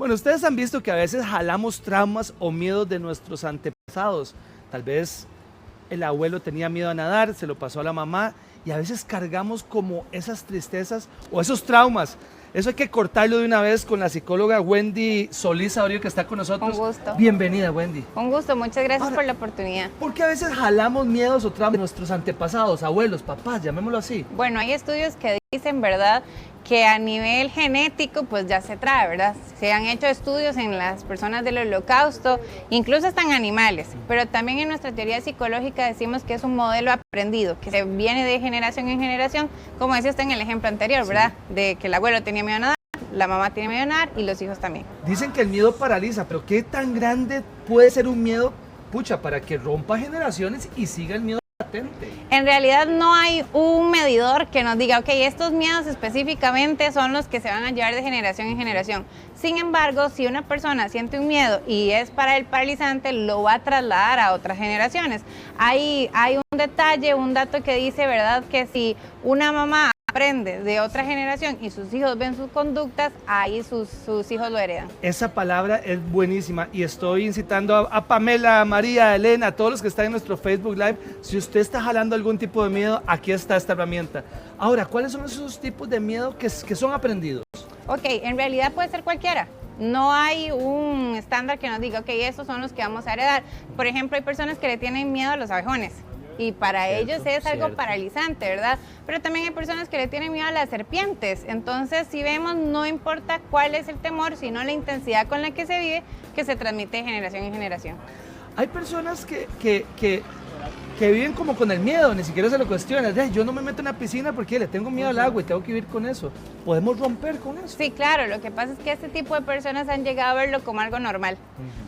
Bueno, ustedes han visto que a veces jalamos traumas o miedos de nuestros antepasados. Tal vez el abuelo tenía miedo a nadar, se lo pasó a la mamá y a veces cargamos como esas tristezas o esos traumas. Eso hay que cortarlo de una vez con la psicóloga Wendy Solís Saurio, que está con nosotros. Un gusto. Bienvenida, Wendy. Un gusto, muchas gracias por la oportunidad. ¿Por qué a veces jalamos miedos o traumas de nuestros antepasados, abuelos, papás, llamémoslo así? Bueno, hay estudios que dicen, ¿verdad?, que a nivel genético pues ya se trae, ¿verdad? Se han hecho estudios en las personas del Holocausto, incluso hasta en animales, pero también en nuestra teoría psicológica decimos que es un modelo aprendido, que se viene de generación en generación, como decía usted en el ejemplo anterior, ¿verdad? De que el abuelo tenía miedo a nadar, la mamá tiene miedo a nadar y los hijos también. Dicen que el miedo paraliza, pero ¿qué tan grande puede ser un miedo, para que rompa generaciones y siga el miedo latente? En realidad no hay un medidor que nos diga, ok, estos miedos específicamente son los que se van a llevar de generación en generación. Sin embargo, si una persona siente un miedo y es para él paralizante, lo va a trasladar a otras generaciones. Hay un detalle, un dato que dice, ¿verdad?, que si una mamá aprende de otra generación y sus hijos ven sus conductas, ahí sus hijos lo heredan. Esa palabra es buenísima y estoy incitando a Pamela, a María, a Elena, a todos los que están en nuestro Facebook Live. Si usted está jalando algún tipo de miedo, aquí está esta herramienta. Ahora, ¿cuáles son esos tipos de miedo que son aprendidos? Ok, en realidad puede ser cualquiera. No hay un estándar que nos diga, ok, estos son los que vamos a heredar. Por ejemplo, hay personas que le tienen miedo a los abejones. Y para ellos es algo paralizante, ¿verdad? Pero también hay personas que le tienen miedo a las serpientes. Entonces, si vemos, no importa cuál es el temor, sino la intensidad con la que se vive, que se transmite de generación en generación. Hay personas que viven como con el miedo, ni siquiera se lo cuestionan. Yo no me meto en la piscina porque le tengo miedo al agua y tengo que vivir con eso. ¿Podemos romper con eso? Sí, claro. Lo que pasa es que este tipo de personas han llegado a verlo como algo normal.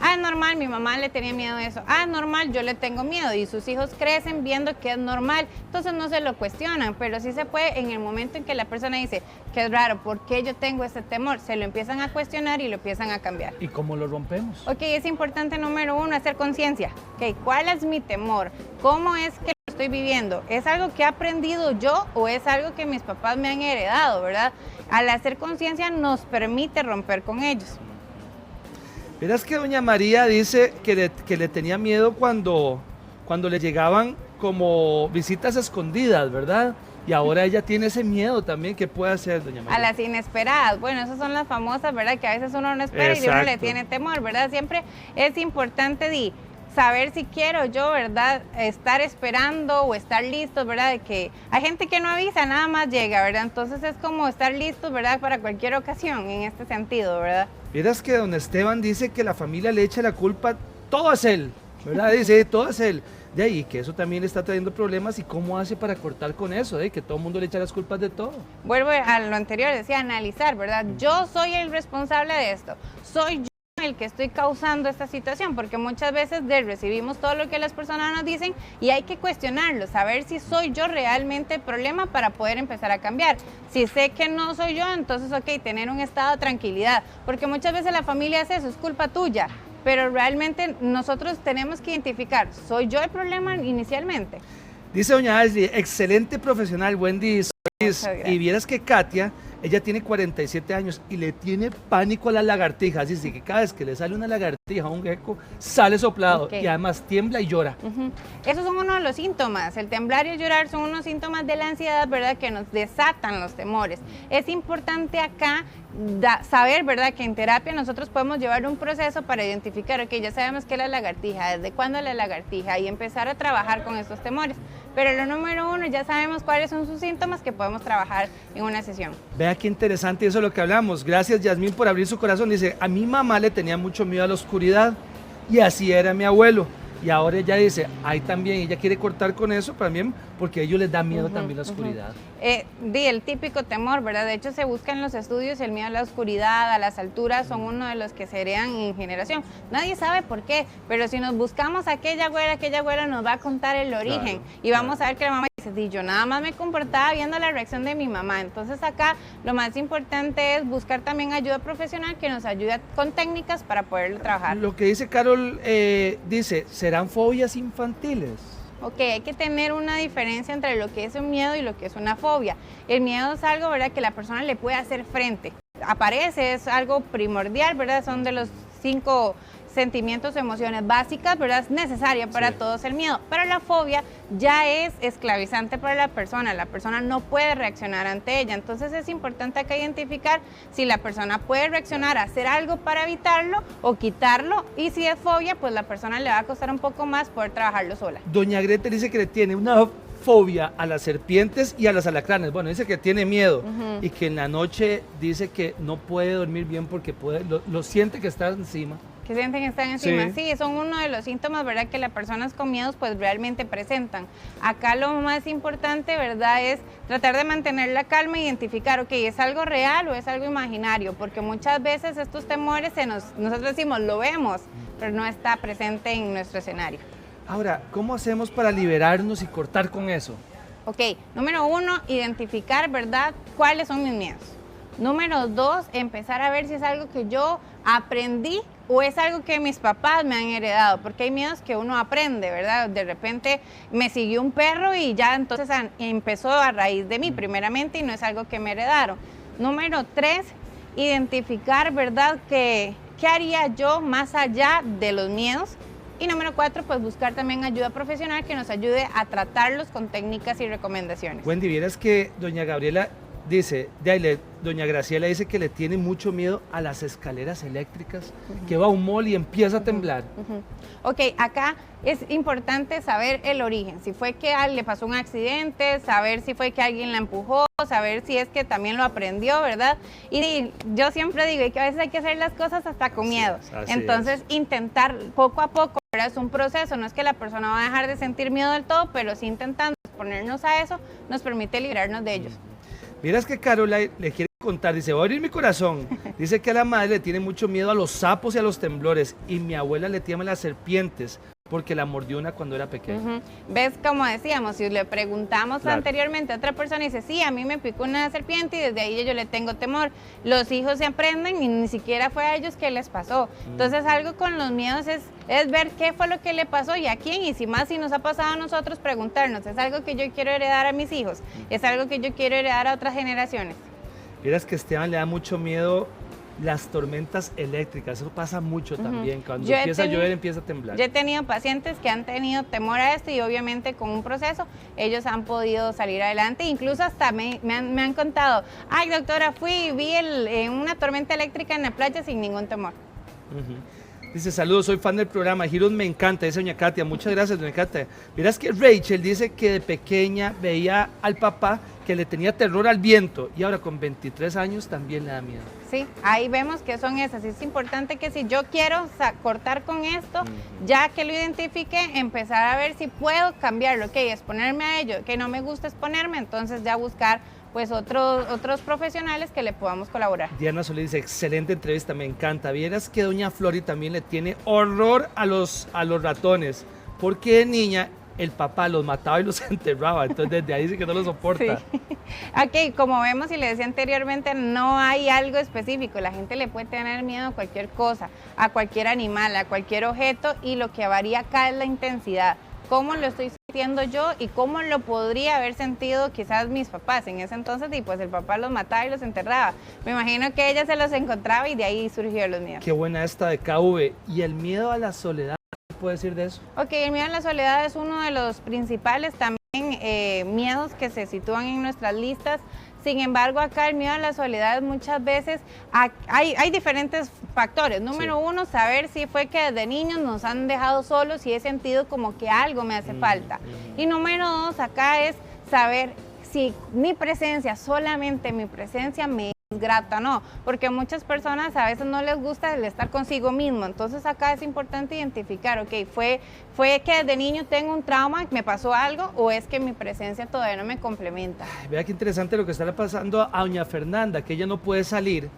Ah, es normal, mi mamá le tenía miedo a eso. Ah, es normal, yo le tengo miedo. Y sus hijos crecen viendo que es normal. Entonces no se lo cuestionan, pero sí se puede en el momento en que la persona dice que es raro, ¿por qué yo tengo este temor? Se lo empiezan a cuestionar y lo empiezan a cambiar. ¿Y cómo lo rompemos? Ok, es importante, número uno, hacer conciencia. Ok, ¿cuál es mi temor? ¿Cómo es que lo estoy viviendo? ¿Es algo que he aprendido yo o es algo que mis papás me han heredado, verdad? Al hacer conciencia nos permite romper con ellos. Verás que doña María dice que le tenía miedo cuando le llegaban como visitas escondidas, ¿verdad? Y ahora ella tiene ese miedo también. ¿Qué puede hacer, doña María? A las inesperadas. Bueno, esas son las famosas, ¿verdad? Que a veces uno no espera. Exacto. Y uno le tiene temor, ¿verdad? Siempre es importante saber si quiero yo, ¿verdad?, estar esperando o estar listos, ¿verdad? De que hay gente que no avisa, nada más llega, ¿verdad? Entonces es como estar listos, ¿verdad?, para cualquier ocasión en este sentido, ¿verdad? Vieras que don Esteban dice que la familia le echa la culpa, todo es él, ¿verdad? Dice, todo es él. De ahí que eso también le está trayendo problemas. ¿Y cómo hace para cortar con eso? Que todo el mundo le echa las culpas de todo. Vuelvo a lo anterior, decía analizar, ¿verdad? Yo soy el responsable de esto, soy yo el que estoy causando esta situación, porque muchas veces recibimos todo lo que las personas nos dicen y hay que cuestionarlo, saber si soy yo realmente el problema para poder empezar a cambiar. Si sé que no soy yo, entonces ok, tener un estado de tranquilidad, porque muchas veces la familia hace eso, es culpa tuya, pero realmente nosotros tenemos que identificar, ¿soy yo el problema inicialmente? Dice doña Ashley, excelente profesional, Wendy Solís. Y vieras que Katia, ella tiene 47 años y le tiene pánico a las lagartijas, así que cada vez que le sale una lagartija, un gecko, sale soplado y además tiembla y llora. Esos son uno de los síntomas, el temblar y el llorar son unos síntomas de la ansiedad, ¿verdad?, que nos desatan los temores. Es importante acá saber, ¿verdad?, que en terapia nosotros podemos llevar un proceso para identificar, ok, ya sabemos qué es la lagartija, desde cuándo es la lagartija y empezar a trabajar con estos temores. Pero lo número uno, ya sabemos cuáles son sus síntomas que podemos trabajar en una sesión. Vea qué interesante eso es lo que hablamos. Gracias, Yasmín, por abrir su corazón. Dice, a mi mamá le tenía mucho miedo a la oscuridad y así era mi abuelo. Y ahora ella dice, ahí también, ella quiere cortar con eso también, porque a ellos les da miedo también la oscuridad. El típico temor, ¿verdad? De hecho, se busca en los estudios el miedo a la oscuridad, a las alturas, son uno de los que se heredan en generación. Nadie sabe por qué, pero si nos buscamos a aquella güera nos va a contar el origen. Y vamos a ver que la mamá dice, yo nada más me comportaba viendo la reacción de mi mamá. Entonces acá lo más importante es buscar también ayuda profesional que nos ayude con técnicas para poderlo trabajar. Lo que dice Carol, dice, ¿serán fobias infantiles? Ok, hay que tener una diferencia entre lo que es un miedo y lo que es una fobia. El miedo es algo, ¿verdad?, que la persona le puede hacer frente. aparece, es algo primordial, ¿verdad? Son de los 5 sentimientos o emociones básicas, ¿verdad? Es necesaria para todos el miedo, pero la fobia ya es esclavizante para la persona no puede reaccionar ante ella, entonces es importante acá identificar si la persona puede reaccionar a hacer algo para evitarlo o quitarlo, y si es fobia, pues la persona le va a costar un poco más poder trabajarlo sola. Doña Greta dice que le tiene una fobia a las serpientes y a las alacranes. Bueno, dice que tiene miedo y que en la noche dice que no puede dormir bien porque lo siente que está encima. Que sienten que están encima. Sí, son uno de los síntomas, ¿verdad? Que las personas con miedos pues realmente presentan. Acá lo más importante, ¿verdad? Es tratar de mantener la calma e identificar, ok, ¿es algo real o es algo imaginario? Porque muchas veces estos temores nosotros decimos, lo vemos, pero no está presente en nuestro escenario. Ahora, ¿cómo hacemos para liberarnos y cortar con eso? Ok, número 1, identificar, ¿verdad? ¿Cuáles son mis miedos? Número 2, empezar a ver si es algo que yo aprendí o es algo que mis papás me han heredado, porque hay miedos que uno aprende, ¿verdad? De repente me siguió un perro y ya entonces empezó a raíz de mí primeramente y no es algo que me heredaron. Número 3, identificar, ¿verdad? ¿Qué haría yo más allá de los miedos? Y número 4, pues buscar también ayuda profesional que nos ayude a tratarlos con técnicas y recomendaciones. Wendy, vieras que doña Gabriela dice, doña Graciela dice que le tiene mucho miedo a las escaleras eléctricas, que va a un mall y empieza a temblar. Ok, acá es importante saber el origen, si fue que le pasó un accidente, saber si fue que alguien la empujó, saber si es que también lo aprendió, ¿verdad? Y yo siempre digo que a veces hay que hacer las cosas hasta con miedo, entonces intentar poco a poco, ¿verdad? Es un proceso, no es que la persona va a dejar de sentir miedo del todo, pero sí intentando exponernos a eso, nos permite librarnos de ellos. Miras que Carola le quiere contar, dice, voy a abrir mi corazón. Dice que a la madre le tiene mucho miedo a los sapos y a los temblores y mi abuela le teme a las serpientes porque la mordió una cuando era pequeña. ¿Ves? Como decíamos, si le preguntamos anteriormente a otra persona y dice, sí, a mí me picó una serpiente y desde ahí yo le tengo temor. Los hijos se aprenden y ni siquiera fue a ellos que les pasó. Entonces algo con los miedos es ver qué fue lo que le pasó y a quién, y si nos ha pasado a nosotros, preguntarnos, ¿es algo que yo quiero heredar a mis hijos? ¿Es algo que yo quiero heredar a otras generaciones? Miras que Esteban le da mucho miedo las tormentas eléctricas, eso pasa mucho también, cuando empieza a llover empieza a temblar. Yo he tenido pacientes que han tenido temor a esto y obviamente con un proceso ellos han podido salir adelante, incluso hasta me han contado, ay doctora, fui y vi una tormenta eléctrica en la playa sin ningún temor. Dice, saludos, soy fan del programa, Giros me encanta, dice doña Katia, muchas gracias doña Katia. Miras que Rachel dice que de pequeña veía al papá que le tenía terror al viento y ahora con 23 años también le da miedo. Sí, ahí vemos que son esas. Es importante que si yo quiero cortar con esto, ya que lo identifique, empezar a ver si puedo cambiarlo, ok, exponerme a ello, que no me gusta exponerme, entonces ya buscar pues otros profesionales que le podamos colaborar. Diana Solís dice, excelente entrevista, me encanta. Vieras que doña Flori también le tiene horror a los ratones, porque de niña el papá los mataba y los enterraba, entonces desde ahí dice que no lo soporta. Sí. Ok, como vemos y le decía anteriormente, no hay algo específico, la gente le puede tener miedo a cualquier cosa, a cualquier animal, a cualquier objeto, y lo que varía acá es la intensidad. Cómo lo estoy sintiendo yo y cómo lo podría haber sentido quizás mis papás en ese entonces, y pues el papá los mataba y los enterraba. Me imagino que ella se los encontraba y de ahí surgió los miedos. Qué buena esta de KV. ¿Y el miedo a la soledad? ¿Qué puede decir de eso? Ok, el miedo a la soledad es uno de los principales también miedos que se sitúan en nuestras listas. Sin embargo, acá el miedo a la soledad muchas veces hay diferentes factores. Número 1, saber si fue que desde niños nos han dejado solos y he sentido como que algo me hace falta. Y número 2, acá es saber si mi presencia, solamente mi presencia me es grata o no, porque a muchas personas a veces no les gusta el estar consigo mismo. Entonces acá es importante identificar, ok, fue que desde niño tengo un trauma, me pasó algo, o es que mi presencia todavía no me complementa. Ay, vea qué interesante lo que está pasando a doña Fernanda, que ella no puede salir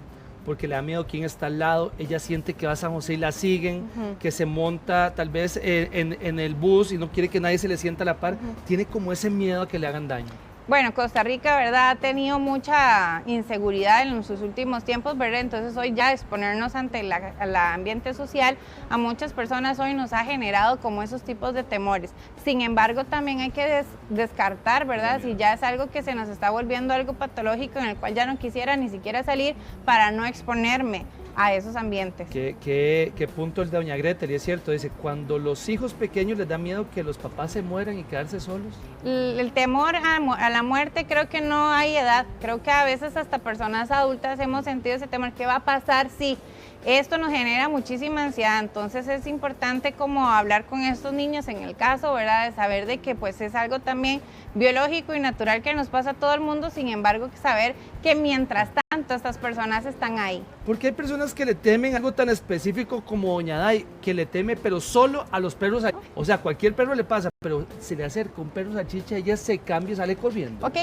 porque le da miedo quién está al lado. Ella siente que va a San José y la siguen, que se monta tal vez en el bus y no quiere que nadie se le sienta a la par. Tiene como ese miedo a que le hagan daño. Bueno, Costa Rica, ¿verdad? Ha tenido mucha inseguridad en sus últimos tiempos, ¿verdad? Entonces hoy ya exponernos ante el ambiente social a muchas personas hoy nos ha generado como esos tipos de temores. Sin embargo, también hay que descartar, ¿verdad? Si ya es algo que se nos está volviendo algo patológico en el cual ya no quisiera ni siquiera salir para no exponerme a esos ambientes. ¿Qué punto el de doña Gretel? Y es cierto, dice, cuando los hijos pequeños les da miedo que los papás se mueran y quedarse solos. El temor a la muerte, creo que no hay edad. Creo que a veces hasta personas adultas hemos sentido ese temor. ¿Qué va a pasar si esto nos genera muchísima ansiedad? Entonces es importante como hablar con estos niños en el caso, ¿verdad? De saber de que pues es algo también biológico y natural que nos pasa a todo el mundo. Sin embargo, saber que mientras tanto estas personas están ahí. Porque hay personas que le temen algo tan específico como doña Day, que le teme pero solo a los perros. O sea, cualquier perro le pasa, pero se le acerca un perro salchicha, ella se cambia y sale corriendo. Ok,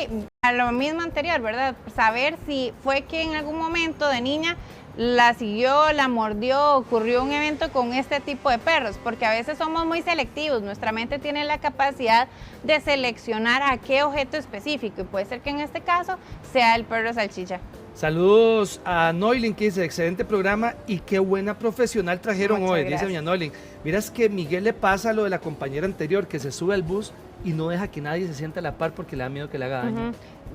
a lo mismo anterior, ¿verdad? Saber si fue que en algún momento de niña la siguió, la mordió, ocurrió un evento con este tipo de perros, porque a veces somos muy selectivos, nuestra mente tiene la capacidad de seleccionar a qué objeto específico y puede ser que en este caso sea el perro salchicha. Saludos a Noilin, que dice, excelente programa y qué buena profesional trajeron Muchas hoy, gracias. dice doña Noilin. Miras que Miguel le pasa lo de la compañera anterior, que se sube al bus y no deja que nadie se sienta a la par porque le da miedo que le haga daño.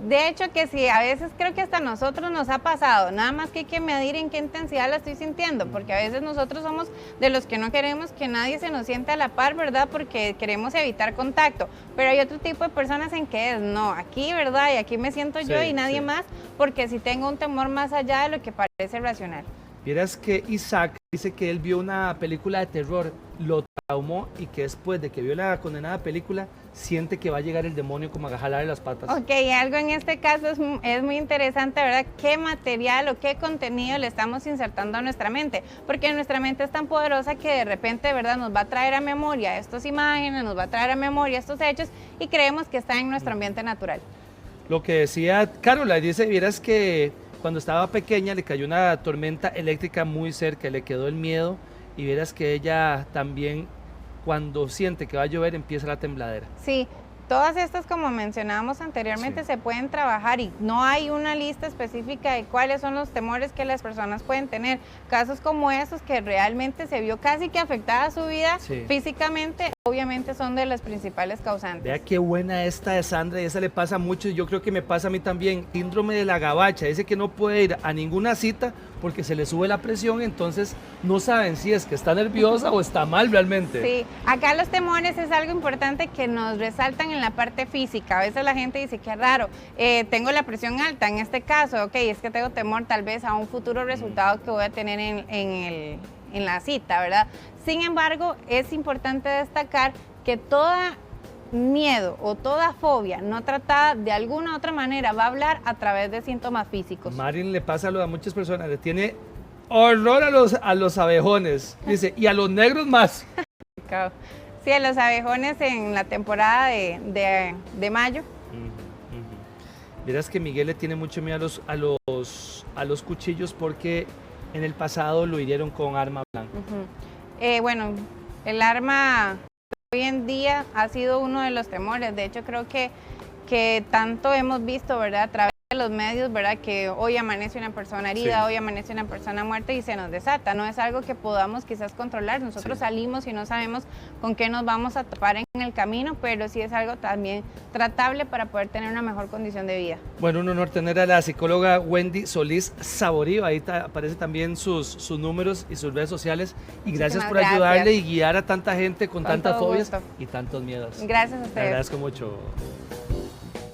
De hecho que sí, a veces creo que hasta a nosotros nos ha pasado, nada más que hay que medir en qué intensidad la estoy sintiendo, porque a veces nosotros somos de los que no queremos que nadie se nos siente a la par, ¿verdad? Porque queremos evitar contacto, pero hay otro tipo de personas en que es, no, aquí, ¿verdad? Y aquí me siento yo y nadie más, porque si tengo un temor más allá de lo que parece racional. Vieras que Isaac dice que él vio una película de terror, lo traumó y que después de que vio la condenada película, siente que va a llegar el demonio como a jalarle las patas. Ok, algo en este caso es muy interesante, ¿verdad? ¿Qué material o qué contenido le estamos insertando a nuestra mente? Porque nuestra mente es tan poderosa que de repente, ¿verdad? Nos va a traer a memoria estas imágenes, nos va a traer a memoria estos hechos y creemos que está en nuestro ambiente natural. Lo que decía Carola, dice, vieras que cuando estaba pequeña le cayó una tormenta eléctrica muy cerca, le quedó el miedo y vieras que ella también cuando siente que va a llover empieza la tembladera. Sí, todas estas como mencionábamos anteriormente se pueden trabajar y no hay una lista específica de cuáles son los temores que las personas pueden tener. Casos como esos que realmente se vio casi que afectada su vida físicamente, obviamente son de las principales causantes. Vea qué buena esta de Sandra y esa le pasa mucho y yo creo que me pasa a mí también. Síndrome de la gabacha, dice que no puede ir a ninguna cita porque se le sube la presión, entonces no saben si es que está nerviosa o está mal realmente. Sí, acá los temores es algo importante que nos resaltan en la parte física. A veces la gente dice, qué raro, tengo la presión alta, en este caso, ok, es que tengo temor tal vez a un futuro resultado que voy a tener en la cita, ¿verdad? Sin embargo, es importante destacar que toda miedo o toda fobia no tratada de alguna otra manera va a hablar a través de síntomas físicos. Marin le pasa lo a muchas personas, le tiene horror a los abejones, dice, y a los negros más. Sí, a los abejones en la temporada de mayo. Verás que Miguel le tiene mucho miedo a los cuchillos porque en el pasado lo hirieron con arma blanca. Bueno, el arma hoy en día ha sido uno de los temores. De hecho, creo que tanto hemos visto, ¿verdad? A través de los medios, ¿verdad? Que hoy amanece una persona herida, hoy amanece una persona muerta y se nos desata. No es algo que podamos quizás controlar. Nosotros salimos y no sabemos con qué nos vamos a topar en el camino, pero sí es algo también tratable para poder tener una mejor condición de vida. Bueno, un honor tener a la psicóloga Wendy Solís Saborío. Ahí aparece también sus números y sus redes sociales. Y gracias por ayudarle y guiar a tanta gente con tantas fobias y tantos miedos. Gracias a ustedes. Le agradezco mucho.